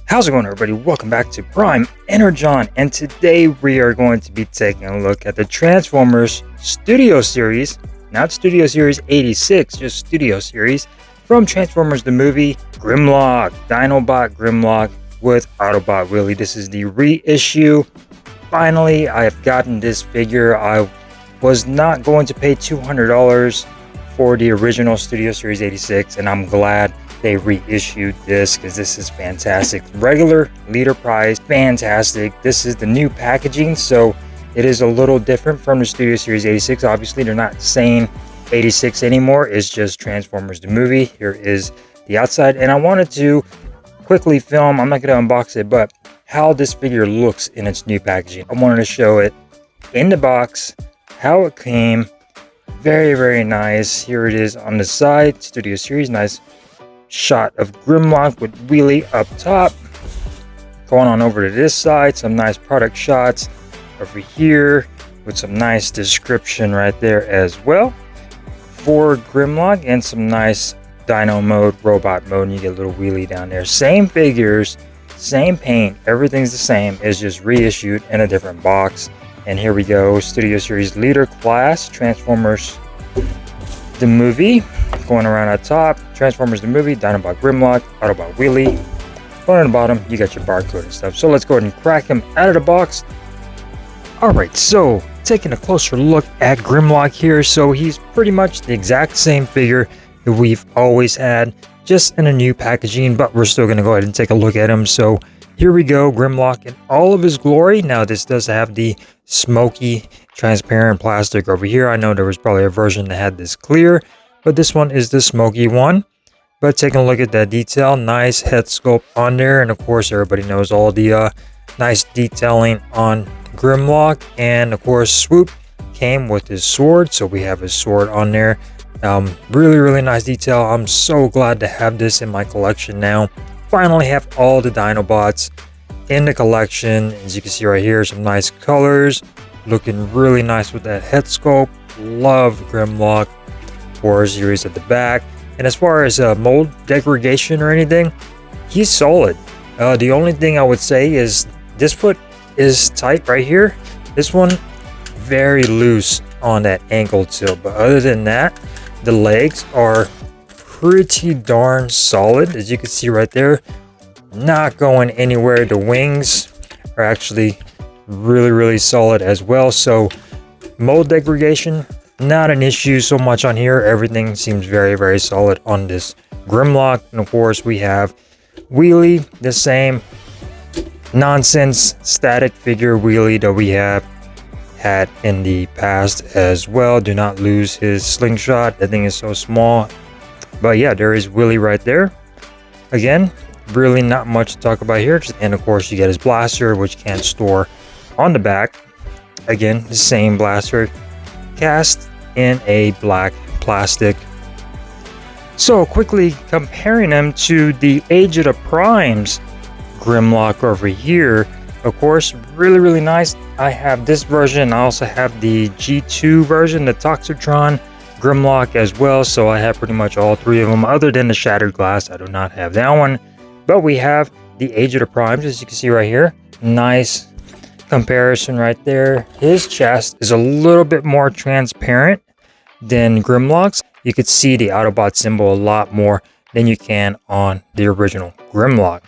How's it going, everybody? Welcome back to Prime Energon, and today we are going to be taking a look at the Transformers Studio Series, not Studio Series 86, just Studio Series, from Transformers the movie, GRIMLOCK, Dinobot GRIMLOCK with Autobot WHEELIE. This is the reissue. Finally, I have gotten this figure. I was not going to pay $200 for the original Studio Series 86, and I'm glad they reissued this because this is fantastic. Regular liter price, fantastic. This is the new packaging, so it is a little different from the Studio Series 86. Obviously, they're not saying 86 anymore. It's just Transformers the movie. Here is the outside, and I wanted to quickly film, I'm not going to unbox it, but how this figure looks in its new packaging. I wanted to show it in the box, how it came. Very, very nice. Here it is on the side, Studio Series. Nice shot of GRIMLOCK with WHEELIE up top. Going on over to this side, some nice product shots over here with some nice description right there as well for GRIMLOCK, and some nice Dino mode, robot mode, and you get a little WHEELIE down there. Same figures, same paint, everything's the same. It's just reissued in a different box. And here we go, Studio Series leader class, Transformers the movie. Going around at top, Transformers the movie, Dinobot GRIMLOCK, Autobot WHEELIE. Going on the bottom, you got your barcode and stuff. So let's go ahead and crack him out of the box. Alright, so taking a closer look at GRIMLOCK here. So he's pretty much the exact same figure that we've always had, just in a new packaging, but we're still going to go ahead and take a look at him. So here we go, GRIMLOCK in all of his glory. Now this does have the smoky transparent plastic over here. I know there was probably a version that had this clear, but this one is the smoky one. But taking a look at that detail, nice head sculpt on there, and of course everybody knows all the nice detailing on GRIMLOCK. And of course Swoop came with his sword, so we have his sword on there. Really nice detail. I'm so glad to have this in my collection now. Finally have all the Dinobots in the collection. As you can see right here, some nice colors, looking really nice with that head sculpt. Love GRIMLOCK 4 series at the back. And as far as mold degradation or anything, he's solid. The only thing I would say is this foot is tight right here. This one very loose on that ankle tilt, but other than that, the legs are pretty darn solid. As you can see right there, not going anywhere. The wings are actually really solid as well. So mold degradation, not an issue so much on here. Everything seems very solid on this GRIMLOCK. And of course we have WHEELIE, the same nonsense static figure WHEELIE that we have had in the past as well. Do not lose his slingshot. That thing is so small. But yeah, there is WHEELIE right there. Again, really not much to talk about here. And of course you get his blaster, which can store on the back. Again, the same blaster, cast in a black plastic. So quickly comparing them to the Age of the Primes GRIMLOCK over here. Of course, really nice. I have this version. I also have the G2 version, the Toxitron GRIMLOCK as well. So I have pretty much all three of them, other than the Shattered Glass. I do not have that one. But we have the Age of the Primes, as you can see right here. Nice comparison right there. His chest is a little bit more transparent than GRIMLOCK's. You could see the Autobot symbol a lot more than you can on the original GRIMLOCK.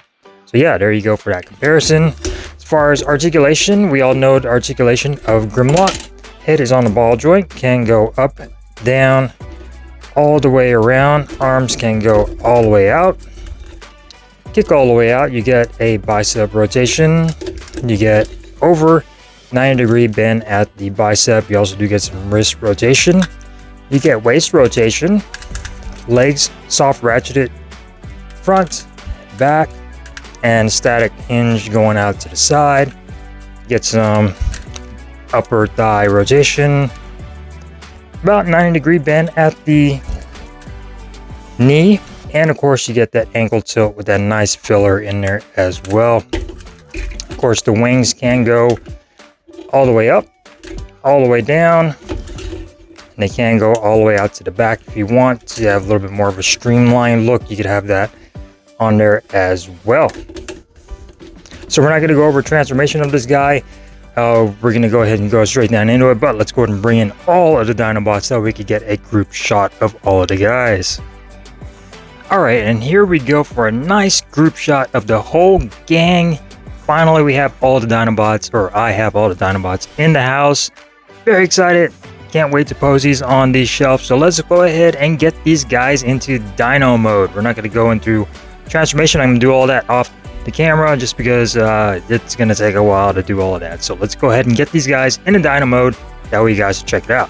So yeah, there you go for that comparison. As far as articulation, we all know the articulation of GRIMLOCK. Head is on the ball joint, can go up, down, all the way around. Arms can go all the way out. Kick all the way out, you get a bicep rotation. You get over 90-degree bend at the bicep. You also do get some wrist rotation. You get waist rotation. Legs soft ratcheted front, back, and static hinge going out to the side. Get some upper thigh rotation. About 90-degree bend at the knee. And of course you get that ankle tilt with that nice filler in there as well. Of course the wings can go all the way up, all the way down. they can go all the way out to the back. If you want to have a little bit more of a streamlined look, you could have that on there as well. So we're not going to go over transformation of this guy. We're going to go ahead and go straight down into it, but let's go ahead and bring in all of the Dinobots so we could get a group shot of all of the guys. Alright, and here we go for a nice group shot of the whole gang. Finally, we have all the Dinobots, or I have all the Dinobots in the house. Very excited. Can't wait to pose these on the shelf. So let's go ahead and get these guys into Dino mode. We're not going to go into transformation. I'm going to do all that off the camera just because it's going to take a while to do all of that. So let's go ahead and get these guys into Dino mode. That way you guys can check it out.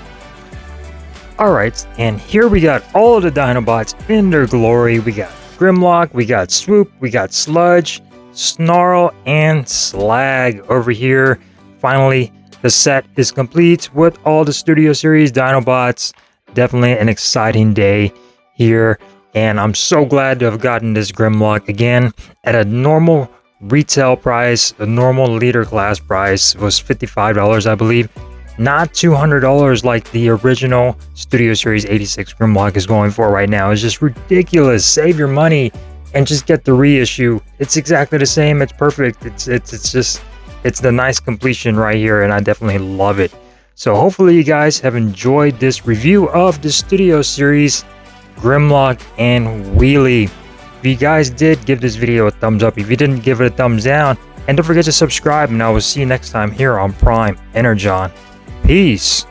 Alright, and here we got all of the Dinobots in their glory. We got Grimlock, we got Swoop, we got Sludge, Snarl, and Slag over here. Finally, the set is complete with all the Studio Series Dinobots. Definitely an exciting day here. And I'm so glad to have gotten this Grimlock again at a normal retail price. A normal leader class price was $55, I believe. Not $200 like the original Studio Series 86 Grimlock is going for right now. It's just ridiculous. Save your money and just get the reissue. It's exactly the same. It's perfect. It's the nice completion right here, and I definitely love it. So hopefully you guys have enjoyed this review of the Studio Series Grimlock and WHEELIE. If you guys did, give this video a thumbs up. If you didn't, give it a thumbs down. And don't forget to subscribe, and I will see you next time here on Prime Energon. Peace.